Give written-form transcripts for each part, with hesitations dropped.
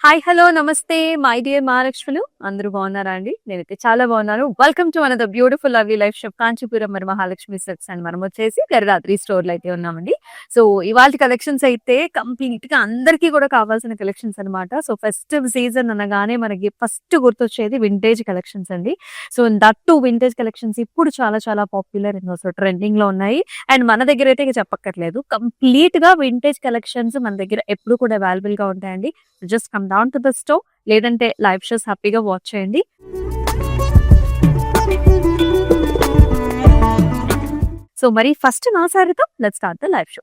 Hi hello నమస్తే my dear మహాలక్ష్ములు అందరూ బాగున్నారా అండి? నేనైతే చాలా బాగున్నాను. Welcome to another beautiful lovely life shop Kanchipuram మరి మహాలక్ష్మి సిల్క్స్ అండ్ మనం వచ్చేసి గరిరాత్రి స్టోర్లో అయితే ఉన్నామండి. సో ఇవాళ కలెక్షన్స్ అయితే కంప్లీట్ గా అందరికీ కూడా కావాల్సిన కలెక్షన్స్ అన్నమాట. సో ఫెస్టివ్ సీజన్ అనగానే మనకి ఫస్ట్ గుర్తొచ్చేది వింటేజ్ కలెక్షన్స్ అండి. So that to vintage collections ఇప్పుడు చాలా చాలా పాపులర్ అండ్ సో ట్రెండింగ్ లో ఉన్నాయి. అండ్ మన దగ్గర అయితే ఇక చెప్పక్కర్లేదు, కంప్లీట్ గా వింటేజ్ కలెక్షన్స్ మన దగ్గర ఎప్పుడు కూడా అవైలబుల్ గా ఉంటాయండి. Just come down to the store, లేదంటే లైవ్ షోస్ హ్యాపీగా వాచ్ చేయండి. సో మరి ఫస్ట్ నా సారీతో let's start the live show.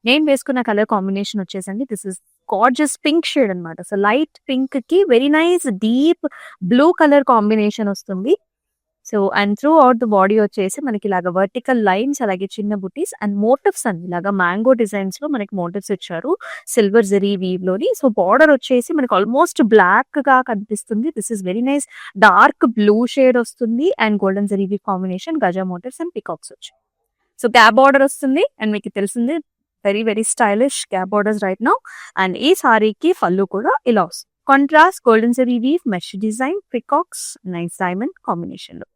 నేను వేసుకున్న కలర్ కాంబినేషన్ వచ్చేసండి this is gorgeous pink shade అన్నమాట. సో లైట్ పింక్ కి very nice deep blue colour combination వస్తుంది. So and throughout the body వచ్చేసి మనకి ఇలాగ వర్టికల్ లైన్స్, అలాగే చిన్న బుటీస్ అండ్ మోటివ్స్ అండి. ఇలాగా మ్యాంగో డిజైన్స్ లో మనకి మోటివ్స్ ఇచ్చారు సిల్వర్ జరీ వీవ్ లోని. సో బార్డర్ వచ్చేసి మనకి ఆల్మోస్ట్ బ్లాక్ గా కనిపిస్తుంది. This is very nice dark blue shade వస్తుంది and golden zari weave combination, గజా మోటివ్స్ అండ్ పికాక్స్ వచ్చాయి. సో గ్యాప్ బార్డర్ వస్తుంది అండ్ మీకు తెలిసింది very very stylish gap borders right now. And ఈ సారీకి పళ్ళు కూడా ఇలా వస్తుంది. Contrast golden zari weave, mesh design, peacocks, nice diamond combination లో.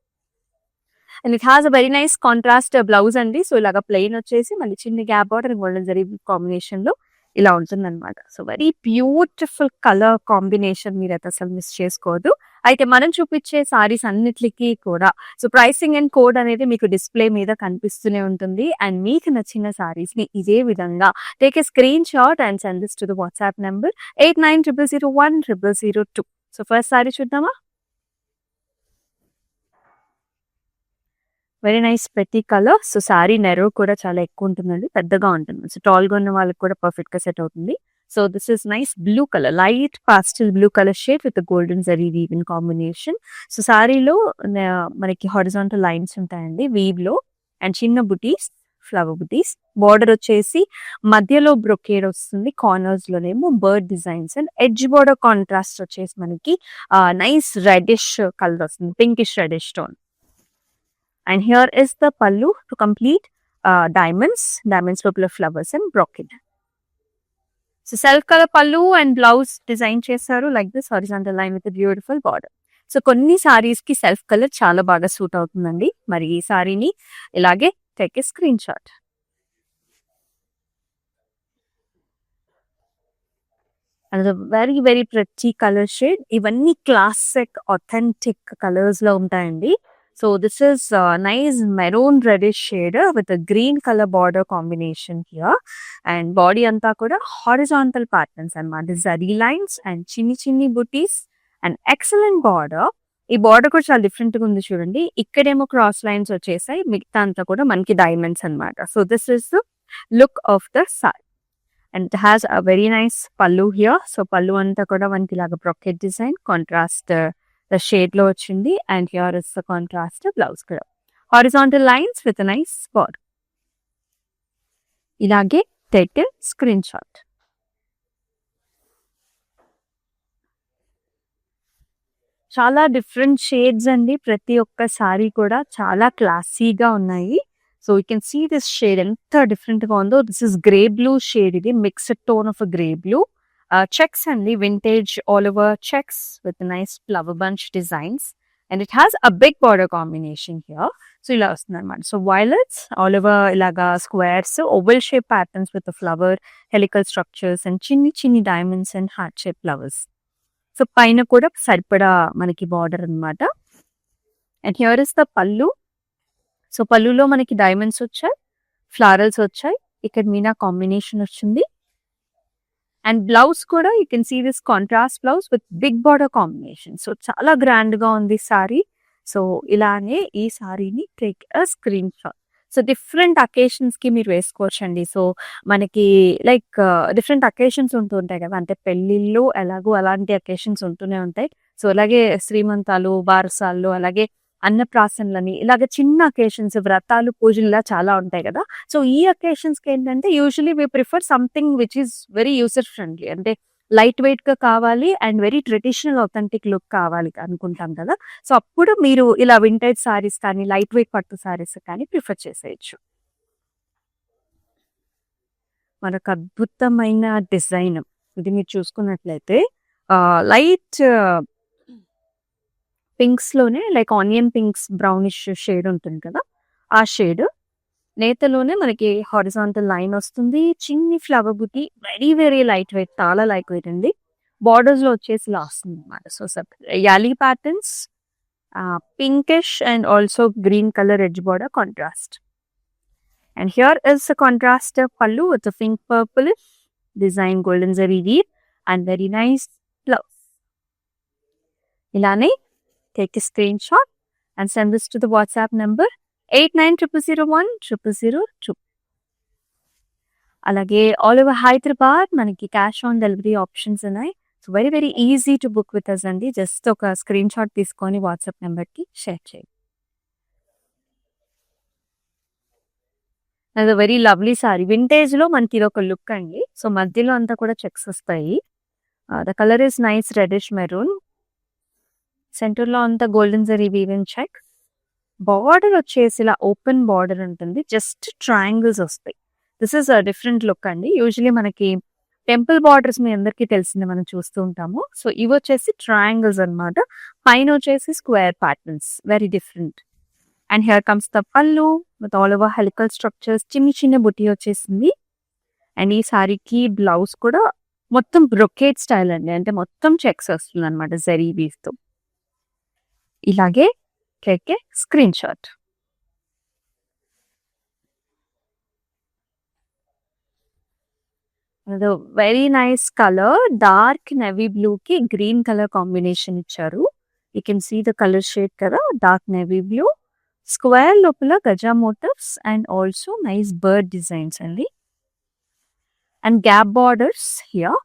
And it has a very nice contrast blouse అండి. సో ఇలాగా ప్లెయిన్ వచ్చేసి మళ్ళీ చిన్న gap border golden zari combination లో ఇలా ఉంటుంది అనమాట. So very beautiful colour combination, మీరు అయితే అసలు మిస్ చేసుకోవద్దు. అయితే మనం చూపించే సారీస్ అన్నిటికీ కూడా సో ప్రైసింగ్ అండ్ కోడ్ అనేది మీకు డిస్ప్లే మీద కనిపిస్తూనే ఉంటుంది. అండ్ మీకు నచ్చిన సారీస్ ని ఇదే విధంగా take a screen shot and send this to the WhatsApp number 8900010002. So first sorry చూద్దామా. వెరీ నైస్ పెట్టి కలర్. సో సారీ నెరో కూడా చాలా ఎక్కువ ఉంటుందండి, పెద్దగా ఉంటుంది. సో టాల్ గా ఉన్న వాళ్ళకి కూడా పర్ఫెక్ట్ గా సెట్ అవుతుంది. So this is nice blue colour, light pastel blue colour shade with golden zari weave in combination. So సారీలో మనకి హారిజాంటల్ లైన్స్ ఉంటాయండి వీవ్ లో అండ్ చిన్న బుటీస్, ఫ్లవర్ బుటీస్. బార్డర్ వచ్చేసి మధ్యలో బ్రొకేడ్ వస్తుంది, కార్నర్స్ లోనేమో bird designs and edge border contrast వచ్చేసి మనకి నైస్ రెడిష్ కలర్ వస్తుంది, pinkish reddish tone. And here is the pallu to complete diamonds లోపల flowers and brocade. So self color pallu and blouse design చేశారు like this horizontal line with a beautiful border. So కొన్ని సారీస్ కి self colour చాలా బాగా suit అవుతుందండి. మరి ఈ సారీని ఇలాగే take a screen shot. And very very ప్రతి కలర్ షేడ్, ఇవన్నీ క్లాసిక్ ఆథెంటిక్ కలర్స్ లో ఉంటాయండి. So this is nice maroon reddish shade with a green color border combination here. And body anta kuda horizontal patterns anamata, zari lines and chinni booties and excellent border. ఈ border కూడా చాలా different గా ఉంది చూడండి. ఇక్కడేమో cross lines వచ్చేసాయి, మిగతా అంతా కూడా మనకి డైమండ్స్ అన్నమాట. So this is the look of the sari and it has a very nice pallu here. So పల్లు అంతా కూడా మనకి ఇలాగ brocade design contrast the shade లో వచ్చింది. And here is the contrast blouse కూడా horizontal lines with nice border. ఇలాగే take screen shot. చాలా డిఫరెంట్ షేడ్స్ అండి, ప్రతి ఒక్క సారీ కూడా చాలా క్లాసీగా ఉన్నాయి. So you can see this shade ఎంత డిఫరెంట్ గా ఉందో. This is grey blue shade, ఇది mixed tone of grey blue. Checks and the vintage all over checks with nice flower bunch designs, and it has a big border combination here. So ila vastundannamata. So violets all over ilaga squares, so oval shape patterns with the flower helical structures and chinni diamonds and heart shaped flowers. So paina kuda saripada manaki border annamata. And here is the pallu. So pallu lo manaki diamonds వచ్చాయి, florals వచ్చాయి, ఇక్కడ మీనా combination వచ్చింది. And blouse కూడా you can see this contrast blouse with big border combination. So చాలా grand గా ఉంది sari. So ఇలానే ఈ సారీని take a screenshot. So different occasions కి మీరు వేసుకోవచ్చండి. సో మనకి లైక్ డిఫరెంట్ అకేషన్స్ ఉంటుంటాయి కదా, అంటే పెళ్లిళ్ళు ఎలాగో అలాంటి అకేషన్స్ ఉంటూనే ఉంటాయి. సో అలాగే శ్రీమంతాలు, బారసాలు, అలాగే అన్నప్రాసనలని, ఇలాగ చిన్న అకేషన్స్, వ్రతాలు, పూజలు ఇలా చాలా ఉంటాయి కదా. సో ఈ అకేషన్స్ కి ఏంటంటే usually we prefer something which is very user friendly, అంటే లైట్ వెయిట్ గా కావాలి and very traditional authentic look కావాలి అనుకుంటాం కదా. సో అప్పుడు మీరు ఇలా వింటేజ్ సారీస్ కానీ లైట్ వెయిట్ పట్టు సారీస్ కానీ ప్రిఫర్ చేసేయచ్చు. మరొక అద్భుతమైన డిజైన్ ఇది మీరు చూసుకున్నట్లయితే లైట్ పింక్స్‌లోనే like onion pinks brownish shade ఉంటుంది కదా! ఆ షేడ్. నేతలోనే మనకి హారిజాంటల్ లైన్ వస్తుంది. చిన్ని ఫ్లవర్ బుటీ వెరీ, వెరీ లైట్ వెయిట్. చాలా లైట్ వెయిట్ అండి. బోర్డర్స్‌లో వచ్చేసి ఇలా వస్తుందన్నమాట. సో, యాలీ patterns, pinkish and also green color edge border contrast. And here is the contrast pallu with the pink purplish design golden zari weave and very nice blouse. Ilane, take a screenshot and send this to the WhatsApp number 8900010002. అలాగే all over Hyderabad మనకి cash on delivery options ఉన్నాయి. So very very easy to book with us అండి. Just ఒక screenshot తీసుకొని WhatsApp నెంబర్కి share చేయండి. అది very lovely sorry. వింటేజ్‌లో మనకి ఇదొక లుక్ అండి. సో మధ్యలో అంతా కూడా చెక్స్ వస్తాయి. The colour is nice reddish maroon. సెంటర్‌లో అంతా golden zari weaving check. Border వచ్చేసి ఇలా ఓపెన్ బార్డర్ ఉంటుంది. జస్ట్ ట్రయాంగిల్స్ వస్తాయి. This is a different look అండి. యూజువల్లీ మనకి టెంపుల్ బార్డర్స్ మీ అందరికీ తెలిసిందే, మనం చూస్తూ ఉంటాము. సో ఇవి వచ్చేసి ట్రయాంగిల్స్ అన్నమాట. పైన వచ్చేసి square patterns. Very different. And here comes the pallu with all over helical structures. చిన్న చిన్న బుట్టి వచ్చేసింది. అండ్ ఈ సారీకి బ్లౌజ్ కూడా మొత్తం బ్రొకేట్ స్టైల్ అండి. అంటే మొత్తం చెక్స్ వస్తుంది అనమాట జరీ వీవ్‌తో. ఇలాగే టేక్ ఏ స్క్రీన్ షాట్. అదో very nice colour. Dark navy బ్లూకి గ్రీన్ కలర్ కాంబినేషన్ ఇచ్చారు. You can see the colour shade కదా, డార్క్ నేవీ బ్లూ. స్క్వేర్ లోపల గజా motives and also nice bird designs అండి. And gap borders here.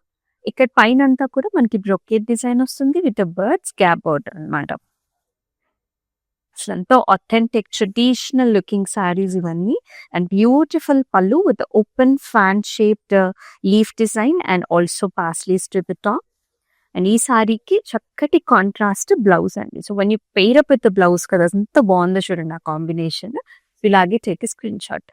ఇక్కడ పైన అంతా కూడా మనకి బ్రొకేట్ డిజైన్ వస్తుంది విత్ బర్డ్స్ గ్యాప్ బార్డర్ అనమాట. అసలు ఎంతో authentic ట్రెడిషనల్ లుకింగ్ సారీస్ ఇవన్నీ. అండ్ beautiful pallu with open fan shaped leaf design and also paisleys to the top. And ఈ సారీకి చక్కటి కాంట్రాస్ట్ బ్లౌజ్ అండి. So one you pair up with the blouse కదా, ఎంత బాగుందో చూడండి ఆ కాంబినేషన్. ఇలాగే take screen shot.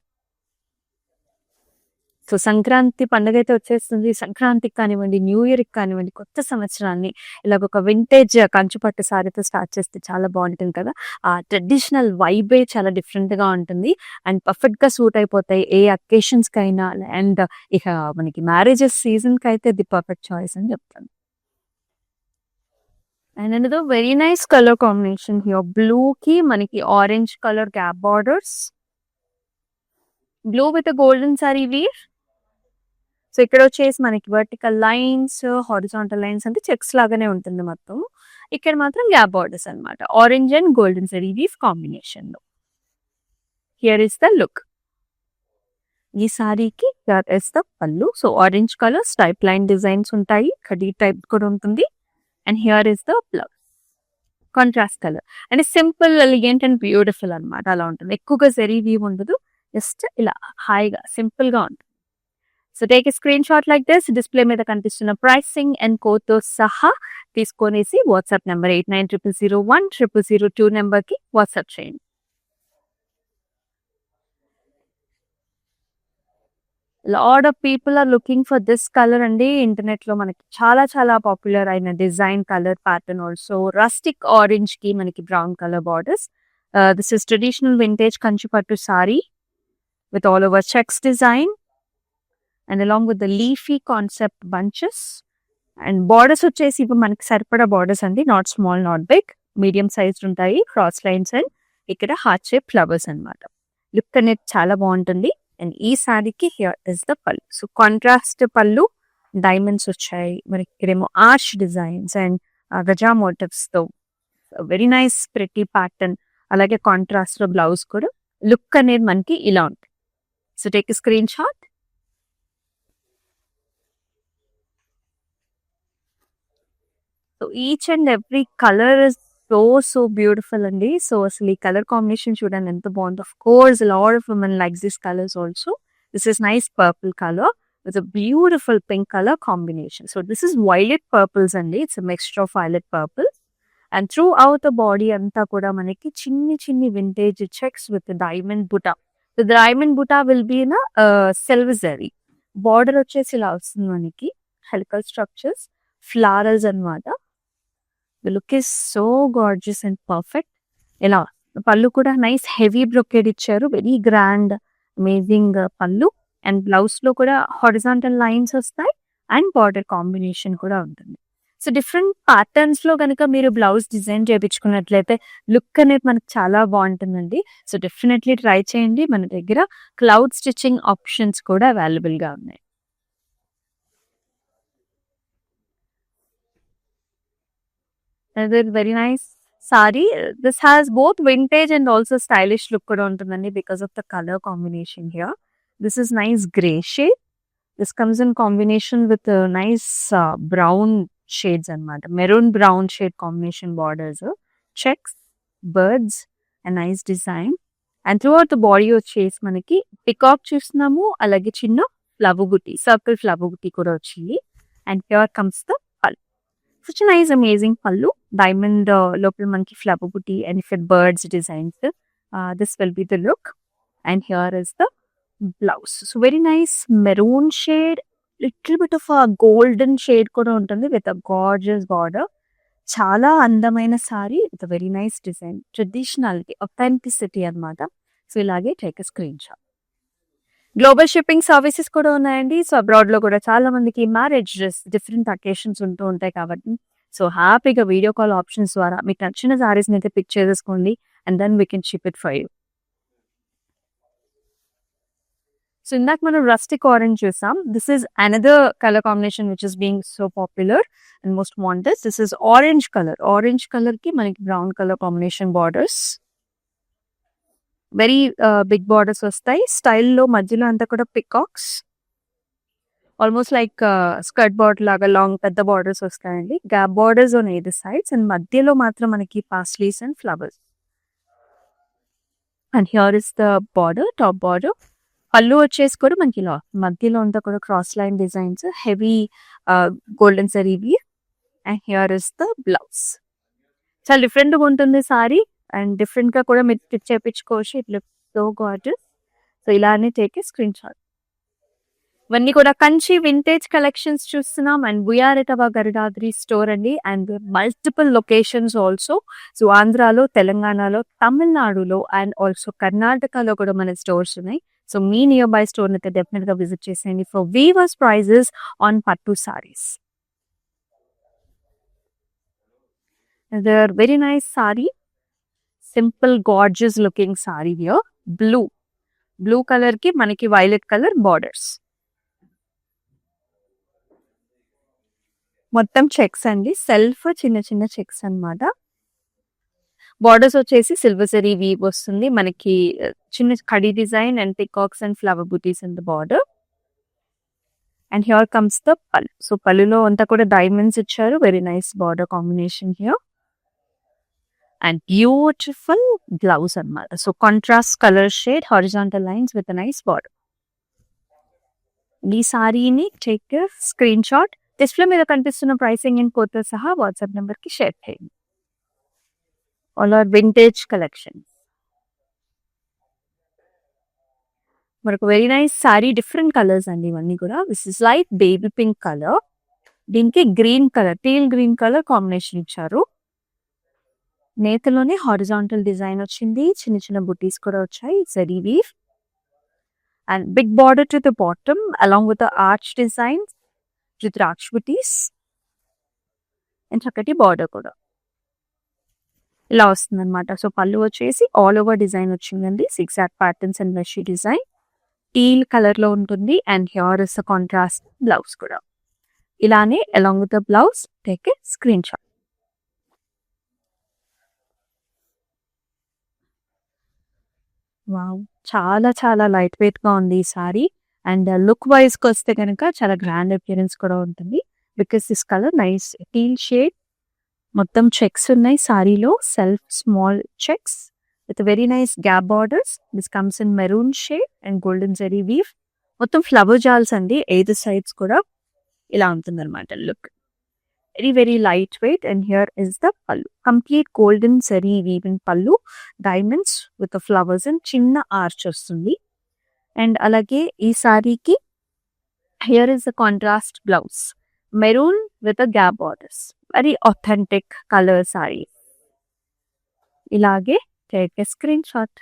So Sankranti పండుగ అయితే వచ్చేస్తుంది. సంక్రాంతికి కానివ్వండి, న్యూ ఇయర్‌కి కానివ్వండి, కొత్త సంవత్సరాన్ని ఇలాగ ఒక వింటేజ్ కంచుపట్టు సారీతో స్టార్ట్ చేస్తే చాలా బాగుంటుంది కదా. ఆ ట్రెడిషనల్ వైబే చాలా డిఫరెంట్‌గా ఉంటుంది. అండ్ పర్ఫెక్ట్‌గా సూట్ అయిపోతాయి ఏ అకేషన్స్‌కైనా. అండ్ ఇక మనకి మ్యారేజెస్ సీజన్‌కి అయితే ది పర్ఫెక్ట్ చాయిస్ అని చెప్తాను. And another very nice colour combination here. బ్లూకి మనకి orange colour gap borders. Blue with golden sari weave. So ఇక్కడ వచ్చేసి మనకి వర్టికల్ లైన్స్, హారిజాంటల్ లైన్స్ అంటే చెక్స్ లాగానే ఉంటుంది మొత్తం. ఇక్కడ మాత్రం గ్యాప్ బార్డర్స్ అనమాట. Orange and golden zari weave కాంబినేషన్‌లో. Here is the look. ఈ సారీకి here is the pallu. So orange colour stripe line designs ఉంటాయి. కడీ టైప్ కూడా ఉంటుంది. And here is the blouse. Contrast colour. అంటే సింపుల్, ఎలిగెంట్ అండ్ బ్యూటిఫుల్ అనమాట. అలా ఉంటుంది. ఎక్కువగా జరీ వీవ్ ఉండదు. జస్ట్ ఇలా హాయిగా సింపుల్‌గా ఉంటుంది. So take a screen shot like this. Display మీద కనిపిస్తున్న ప్రైసింగ్ అండ్ కోడ్‌తో సహా తీసుకొనేసి వాట్సాప్ నెంబర్ 8900010002 నెంబర్‌కి వాట్సాప్ చేయండి. Lot of people are looking for this colour అండి. ఇంటర్నెట్‌లో మనకి చాలా చాలా పాపులర్ అయిన design colour pattern. Also rustic ఆరెంజ్‌కి మనకి brown colour borders. This is traditional vintage Kanchipattu sari with all over checks design and along with the leafy concept bunches. And borders వచ్చేసి ఇప్పుడు మనకి సరిపడా బార్డర్స్ అండి. Not small, not big, medium sized ఉంటాయి. Cross lines and ఇక్కడ heart shape flowers అనమాట. Look అనేది చాలా బాగుంటుంది. అండ్ ఈ సారీకి here is the pallu. So contrast pallu, diamonds వచ్చాయి. మనకి ఇక్కడేమో ఆర్చ్ డిజైన్స్ అండ్ గజా మోటివ్స్తో వెరీ నైస్ ప్రెటీ ప్యాటర్న్. అలాగే కాంట్రాస్ట్లో బ్లౌజ్ కూడా. లుక్ అనేది మనకి ఇలా ఉంటుంది. So take screen shot. So each and every colour is so beautiful అండి. సో అసలు ఈ కలర్ కాంబినేషన్ చూడండి ఎంత బాగుందో. Of course lot of women likes this colours also. This is nice purple colour with a beautiful pink colour combination. So this is violet purples అండి. It's mixture of violet purple. And throughout the body అంతా కూడా మనకి చిన్ని vintage checks with diamond బుటా. The diamond బుటా will be silver zari. Border వచ్చేసి ఇలా వస్తుంది మనకి. Helical structures. ఫ్లారల్స్ అన్నమాట. The look is so gorgeous and perfect. ఇలా పళ్ళు కూడా నైస్ హెవీ బ్రొకేడ్ ఇచ్చారు. వెరీ గ్రాండ్ అమేజింగ్ పళ్ళు. అండ్ బ్లౌజ్ లో కూడా హారిజాంటల్ లైన్స్ వస్తాయి అండ్ బార్డర్ కాంబినేషన్ కూడా ఉంటుంది. సో డిఫరెంట్ ప్యాటర్న్స్ లో కనుక మీరు బ్లౌజ్ డిజైన్ చేయించుకున్నట్లయితే లుక్ అనేది మనకు చాలా బాగుంటుందండి. సో డెఫినెట్లీ ట్రై చేయండి. మన దగ్గర క్లౌడ్ స్టిచ్చింగ్ ఆప్షన్స్ కూడా అవైలబుల్ గా ఉన్నాయి. Another very nice saree. This has both vintage and also stylish look కూడా ఉంటుందండి because of the color combination here. This is nice gray shade. This comes in combination with a nice brown shades అన్నమాట. Maroon brown shade combination borders. Checks, birds, a nice design. And throughout the body వచ్చేసి మనకి peacock చూస్తున్నాము. అలాగే చిన్న flower బుట్టి, circle flower బుట్టి కూడా వచ్చింది. And here comes the pallu. Such a nice amazing pallu. Diamond లోపల మనకి ఫ్లవర్ బుట్టి and with birds designs. This will be the look. And here is the blouse. So very nice maroon shade, little bit of a golden shade కూడా ఉంటుంది with a gorgeous border. చాలా అందమైన sari with very nice design. Traditionality, authenticity అన్నమాట. So ఇలాగే take screen shot. Global shipping services కూడా ఉన్నాయండి. So abroad లో కూడా చాలా మందికి మ్యారేజ్ డిఫరెంట్ అకేషన్స్ ఉంటూ ఉంటాయి కాబట్టి సో హ్యాపీగా వీడియో కాల్ ఆప్షన్స్ ద్వారా మీకు నచ్చిన సారీస్ అయితే పిక్ చేసేసుకోండి and then we can ship it for you. So ఇందాక మనం రస్టిక్ ఆరెంజ్ చూసాం. This is another colour combination which is being so popular and most wanted. This is orange colour. Orange colour కి మనకి brown colour combination borders, very big borders వస్తాయి. స్టైల్లో మధ్యలో అంతా కూడా peacocks, almost like skirt border లాగా long పెద్ద borders వస్తాయండి. Gap borders on either sides and మధ్యలో మాత్రం మనకి paisleys and flowers. And here is the border, top border. పళ్ళు వచ్చేసి కూడా మనకి ఇలా మధ్యలో అంతా కూడా cross line designs, heavy golden zari weave. And here is the blouse. చాలా డిఫరెంట్గా ఉంటుంది సారీ అండ్ డిఫరెంట్ గా కూడా మీరు స్టిచ్ చేయించుకోవచ్చు. It look so gorgeous. So ఇలానే టేక్ ఏ స్క్రీన్ షాట్. ఇవన్నీ కూడా కంచి వింటేజ్ కలెక్షన్స్ చూస్తున్నాం and we are at our Garudadri store అండి. And multiple locations also. So ఆంధ్రాలో, తెలంగాణలో, తమిళనాడులో అండ్ ఆల్సో కర్ణాటకలో కూడా మన స్టోర్స్ ఉన్నాయి. So me near by store అయితే డెఫినెట్ గా విజిట్ చేసేయండి ఫర్ వీవర్స్ ప్రైజెస్ ఆన్ పట్టు saris. Very nice sorry, simple gorgeous looking sorry here. Blue colour కి మనకి వైలెట్ కలర్ బార్డర్స్, మొత్తం చెక్స్ అండి. సెల్ఫ్ చిన్న చిన్న చెక్స్ అన్నమాట. బార్డర్స్ వచ్చేసి సిల్వర్ జరీ వీవ్ వస్తుంది. మనకి చిన్న కడి design and peacocks and flower butis in the border. And here comes the pallu. So పళ్ళులో అంతా కూడా డైమండ్స్ ఇచ్చారు. Very nice border combination here. And beautiful blouse అన్నమాట. So contrast colour shade, horizontal lines with nice border. ఈ సారీని take screen shot. Display మీద కనిపిస్తున్న pricing and కోడ్తో సహా వాట్సాప్ నెంబర్ కి షేర్ చేయండి. All are vintage collection. మనకు very nice sari, different colours అండి ఇవన్నీ కూడా. This is light baby pink colour. దీనికి green colour, teal green colour combination ఇచ్చారు. నేతలోనే హారిజాంటల్ డిజైన్ వచ్చింది. చిన్న చిన్న బుటీస్ కూడా వచ్చాయి. Zari weave and big border to the bottom along with arch design with arch butis and చక్కటి బార్డర్ కూడా ఇలా వస్తుంది అనమాట. సో పళ్ళు వచ్చేసి ఆల్ ఓవర్ డిజైన్ వచ్చిందండి. Zigzag patterns and mesh design teal colour లో ఉంటుంది. And here is contrast blouse కూడా. ఇలానే along with the blouse take a screen shot. Wow, చాలా చాలా లైట్ వెయిట్ గా ఉంది ఈ సారీ. అండ్ లుక్ వైజ్ కి వస్తే కనుక చాలా గ్రాండ్ అపియరెన్స్ కూడా ఉంటుంది. Because this colour nice teal shade, మొత్తం చెక్స్ ఉన్నాయి సారీలో. Self small checks with very nice gap borders. This comes in maroon shade and golden zari weave. మొత్తం ఫ్లవర్ జాల్స్ అండి. ఎయిదర్ సైడ్స్ కూడా ఇలా ఉంటుంది అనమాట look. Very very light weight. And here is the pallu. Complete golden zari weaving pallu, diamonds with flowers and చిన్న arch వస్తుంది. And అలాగే ఈ సారీకి here is the contrast blouse. Maroon with gap borders. Very authentic colour sari. ఇలాగే take a screen shot.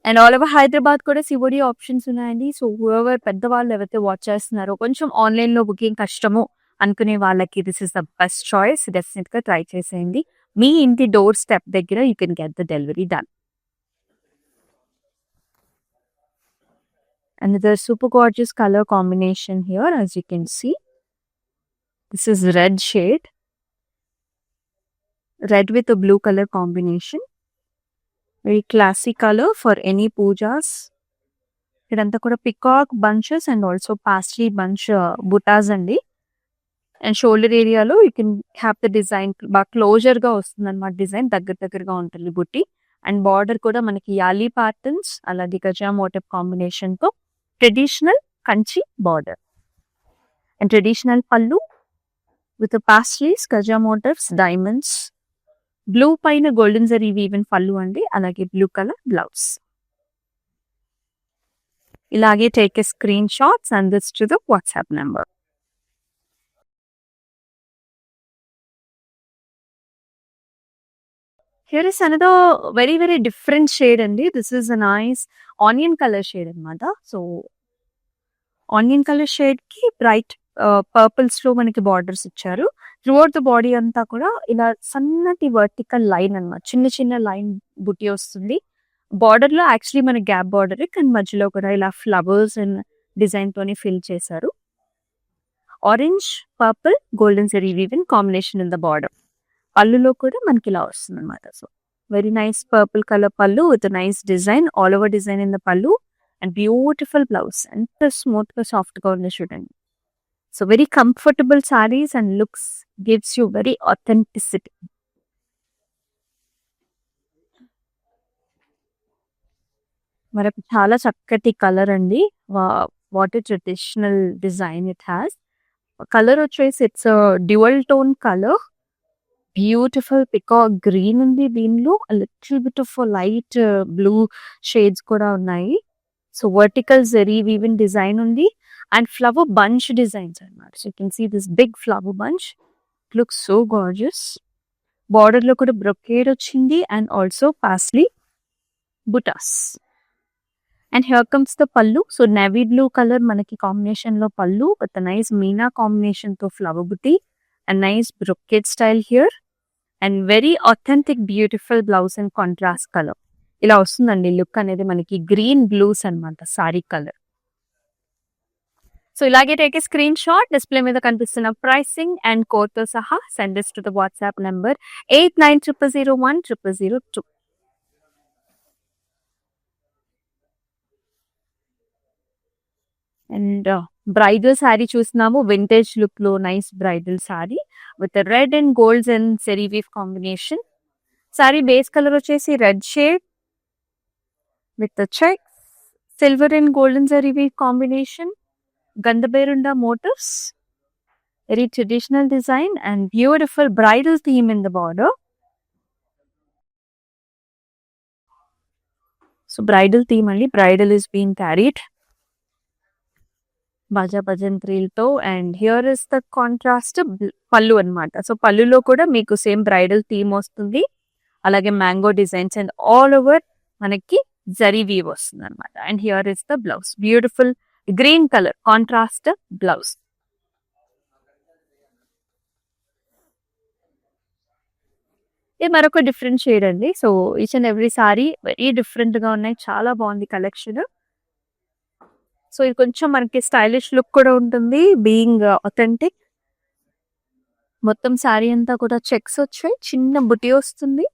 And all over Hyderabad కూడా COD options ఉన్నాయండి. So whoever పెద్దవాళ్ళు ఎవరైతే వాచ్ చేస్తున్నారో కొంచెం ఆన్లైన్లో బుకింగ్ కష్టము అనుకునే వాళ్ళకి this is the best choice. డెఫినెట్గా ట్రై చేసేయండి. మీ ఇంటి డోర్ స్టెప్ దగ్గర you can get the delivery done. Another super gorgeous color combination here, as you can see. This is red shade. Red with a blue color combination. Very classy color for any pujas. ఇదంతా కూడా peacock bunches and also paisley bunch butas అండి. And shoulder ఏరియాలో you can have the design బాగా క్లోజర్గా వస్తుంది అనమాట. Design దగ్గరగా ఉంటుంది బుట్టి. అండ్ బార్డర్ కూడా మనకి యాలీ ప్యాటర్న్స్ అలాగే గజా మోటివ్ కాంబినేషన్తో traditional Kanchi border. And traditional pallu with paisleys gaja motifs diamonds. Blue పైన గోల్డెన్ జరీ వీవెన్ పళ్ళు అండి. అలాగే బ్లూ కలర్ బ్లౌజ్. ఇలాగే take a screen shot, send this to the WhatsApp number. Here is another very, very different shade అండి. This is a nice onion color shade అనమాట. So onion colour shade కి bright purples లో మనకి borders ఇచ్చారు. Throughout the body అంతా కూడా ఇలా సన్నటి వర్టికల్ లైన్ అనమాట. చిన్న లైన్ బుట్టి వస్తుంది. బార్డర్ లో యాక్చువల్లీ మన గ్యాప్ బార్డర్, కానీ మధ్యలో కూడా ఇలా ఫ్లవర్స్ అండ్ డిజైన్ తోని ఫిల్ చేశారు. Orange, purple, golden zari woven combination in the border. పళ్ళులో కూడా మనకి ఇలా వస్తుంది అనమాట. So very nice purple colour pallu with nice design, all over design in the pallu and beautiful blouse. ఎంత స్మూత్ గా సాఫ్ట్ గా ఉంది చూడండి. So very comfortable saris and looks gives you very authenticity. మరొక చాలా చక్కటి కలర్ అండి. What a traditional design it has. Colour వచ్చేసి it's dual tone colour. Beautiful peacock green ఉంది దీనిలో. Little bit of light blue shades కూడా ఉన్నాయి. So vertical zari woven design ఉంది అండ్ ఫ్లవర్ బంచ్ డిజైన్స్ అన్నమాట. So you can see this big flower bunch. It looks so gorgeous. Border లో కూడా brocade వచ్చింది and also paisley బుటాస్. And here comes the pallu. So navy blue colour మనకి combination లో pallu with nice meena combination తో flower buti and nice brocade style here and very authentic beautiful blouse and contrast colour. ఇలా వస్తుందండి look అనేది మనకి. Green blues అనమాట sari colour. So ఇలాగే take a screen shot. Display మీద కనిపిస్తున్న ప్రైసింగ్ అండ్ కోడ్ తో సహా send this to the WhatsApp number 8900010002. And bridal sari చూస్తున్నాము. వింటేజ్ లుక్ లో nice bridal sari with red and golds and zari weave combination. Sari base colour వచ్చేసి red shade with check silver and golden zari weave combination. Gandaberunda motifs. Very traditional design and beautiful bridal theme in the border. So bridal theme అండి. Bridal is being carried బాజా భజంత్రీలతో. And here is the contrast pallu అనమాట. So పళ్ళులో కూడా మీకు same bridal theme వస్తుంది. అలాగే mango designs and all over మనకి జరీ వీవ్ వస్తుంది అనమాట. And here is the blouse. Beautiful green colour contrast blouse. ఇది మరొక డిఫరెంట్ షేడ్ అండి. So each and every sorry very different గా ఉన్నాయి. చాలా బాగుంది కలెక్షన్. సో ఇది కొంచెం మనకి స్టైలిష్ లుక్ కూడా ఉంటుంది బీయింగ్ అథెంటిక్. మొత్తం శారీ అంతా కూడా చెక్స్ వచ్చాయి. చిన్న బుటీ వస్తుంది.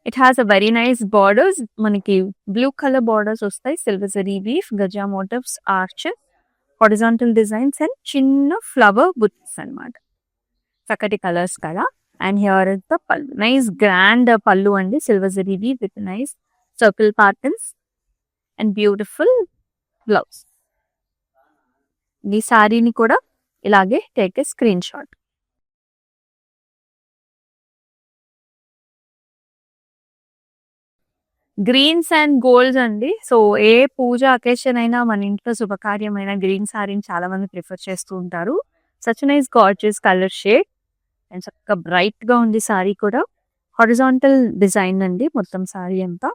It has a very nice borders. మనకి బ్లూ కలర్ బార్డర్స్ వస్తాయి. సిల్వర్ జరీ వీవ్, గజా motifs, arches, horizontal designs and చిన్న ఫ్లవర్ బుట్స్ అన్నమాట. చక్కటి కలర్స్ కదా. And here is the pallu. Nice grand pallu అండి. Silver zari weave with nice circle patterns and beautiful blouse. ఈ శారీని కూడా ఇలాగే take a screen shot. Greens and golds అండి. సో ఏ పూజ అకేషన్ అయినా మన ఇంట్లో శుభకార్యమైన గ్రీన్ శారీని చాలా మంది ప్రిఫర్ చేస్తూ ఉంటారు. Such nice gorgeous colour shade and చక్కగా బ్రైట్ గా ఉంది సారీ కూడా. హారిజాంటల్ డిజైన్ అండి మొత్తం సారీ అంతా.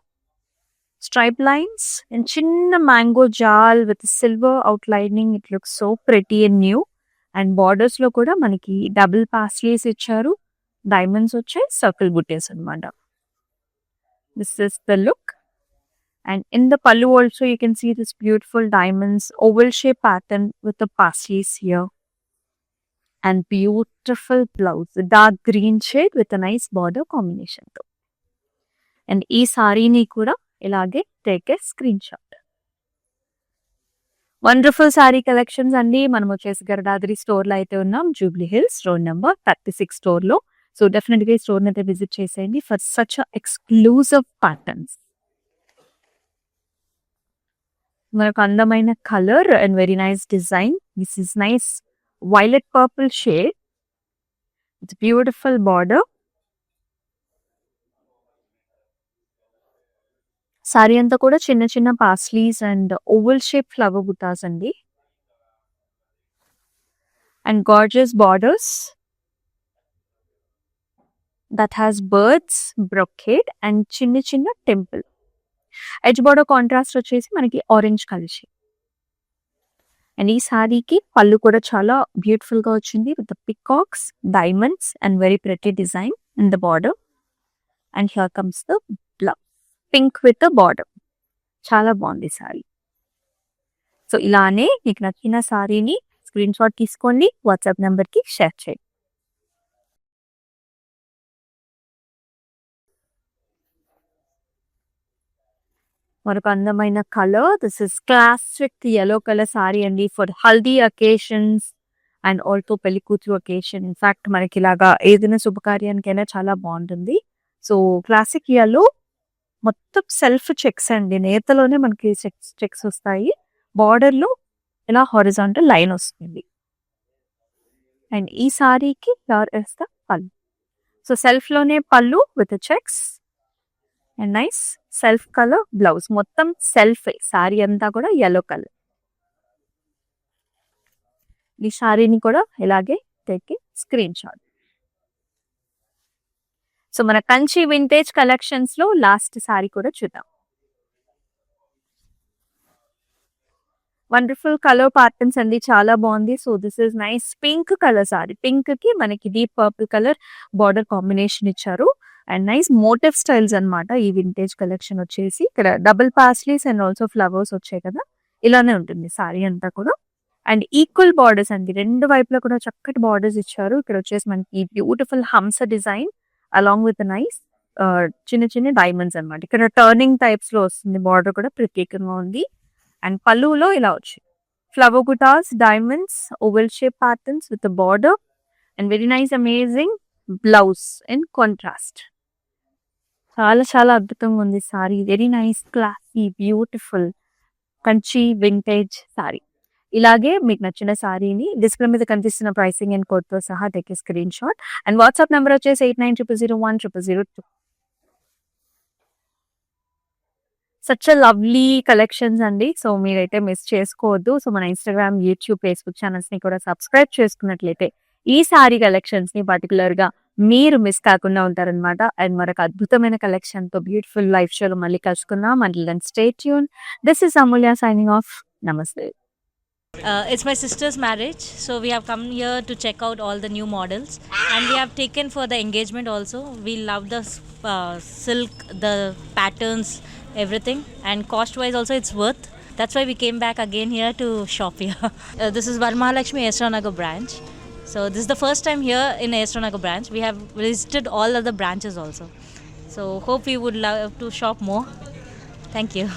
స్ట్రైప్ లైన్స్ అండ్ చిన్న mango jaal with silver out lining. It looks so pretty and new. And borders లో కూడా మనకి డబుల్ పాస్లీస్ ఇచ్చారు, డైమండ్స్ వచ్చాయి, సర్కిల్ బుట్టేస్ అనమాట. This is the look. And in the pallu also you can see this beautiful diamonds oval shape pattern with the paisleys here. And beautiful blouse, dark green shade with a nice border combination too. And ee saree ni kuda ilage take a screenshot. Wonderful saree collections andi manamu vachesi Garadadri store lo aithe unnam, Jubilee Hills road number 36 store lo. So definitely store ni aithe visit cheseyandi for such a exclusive patterns. మనకు అందమైన colour and very nice design. This is nice violet purple shade. It's beautiful border. Sari అంతా కూడా చిన్న చిన్న paisleys and oval shape flower butas అండి. And gorgeous borders that has birds, brocade and చిన్న చిన్న temple. Edge border contrast వచ్చేసి మనకి orange కలిసి. అండ్ ఈ సారీకి పళ్ళు కూడా చాలా బ్యూటిఫుల్ గా వచ్చింది with peacocks, diamonds and very pretty design in the border. And here comes the blouse, pink with the border. చాలా బాగుంది సారీ. సో ఇలానే మీకు నచ్చిన సారీని స్క్రీన్ షాట్ తీసుకోండి, వాట్సాప్ నెంబర్ కి షేర్ చేయండి. మరొక అందమైన colour. This is classic yellow colour sari అండి for haldi occasions and also పెళ్లి కూతురు అకేషన్. ఇన్ఫాక్ట్ మనకి ఇలాగా ఏదైనా శుభకార్యానికైనా చాలా బాగుంటుంది. సో క్లాసిక్ yellow మొత్తం సెల్ఫ్ చెక్స్ అండి, నేతలోనే మనకి చెక్స్ వస్తాయి. బార్డర్ లో ఇలా హారిజాంటల్ లైన్ వస్తుంది. అండ్ ఈ సారీకి పళ్ళు. సో సెల్ఫ్ లోనే పళ్ళు with checks and nice self colour blouse. మొత్తం సెల్ఫ్ సారీ అంతా కూడా yellow కలర్. ఈ సారీని కూడా ఇలాగే టేక్ స్క్రీన్ షాట్. సో మన కంచి వింటేజ్ కలెక్షన్స్ లో లాస్ట్ సారీ కూడా చూద్దాం. వండర్ఫుల్ కలర్ ప్యాటర్న్స్ అండి, చాలా బాగుంది. So this is nice pink colour sorry. Pink కి మనకి deep purple colour border combination ఇచ్చారు. అండ్ నైస్ మోటివ్ స్టైల్స్ అనమాట ఈ వింటేజ్ కలెక్షన్ వచ్చేసి. ఇక్కడ double paisleys and also flowers వచ్చాయి కదా, ఇలానే ఉంటుంది సారీ అంతా కూడా. అండ్ ఈక్వల్ బార్డర్స్ అండి, రెండు వైపులా కూడా చక్కటి బార్డర్స్ ఇచ్చారు. ఇక్కడ వచ్చేసి మనకి బ్యూటిఫుల్ హంస డిజైన్ అలాంగ్ విత్ నైస్ చిన్న చిన్న డైమండ్స్ అనమాట. ఇక్కడ టర్నింగ్ టైప్స్ లో వస్తుంది, బార్డర్ కూడా ప్రత్యేకంగా ఉంది. అండ్ పళ్ళులో ఇలా వచ్చాయి ఫ్లవర్ బుటాస్, diamonds, oval shape patterns with border and very nice amazing blouse in contrast. చాలా చాలా అద్భుతంగా ఉంది sari. Very nice classy beautiful Kanchi vintage sari. ఇలాగే మీకు నచ్చిన సారీని డిస్ప్లే మీద కనిపిస్తున్న ప్రైసింగ్ అండ్ కోడ్ తో సహా take a screen shot. And WhatsApp number వచ్చేసి 8900010002. సచ్ లవ్లీ కలెక్షన్స్ అండి. సో మీరైతే మిస్ చేసుకోవద్దు. సో మన ఇన్స్టాగ్రామ్, యూట్యూబ్, ఫేస్బుక్ ఛానల్స్ ని కూడా సబ్స్క్రైబ్ చేసుకున్నట్లయితే ఈ సారీ కలెక్షన్స్ ని పర్టికులర్ గా మీరు మిస్ కాకుండా ఉంటారనమాట. అండ్ మరొక అద్భుతమైన కలెక్షన్ తో బ్యూటిఫుల్ లైఫ్ షోలో మళ్ళీ కలుసుకుందాం. Until then stay tune. This is Amulya signing off. నమస్తే. It's my sister's marriage, so we have come here to check out all the new models, and we have taken for the engagement also. We love the silk, the patterns, everything, and cost wise also it's worth. That's why we came back again here to shop here. This is Varmahalakshmi Esranagar branch. So this is the first time here in Esranagar branch. We have visited all other branches also. So hope we would love to shop more. Thank you.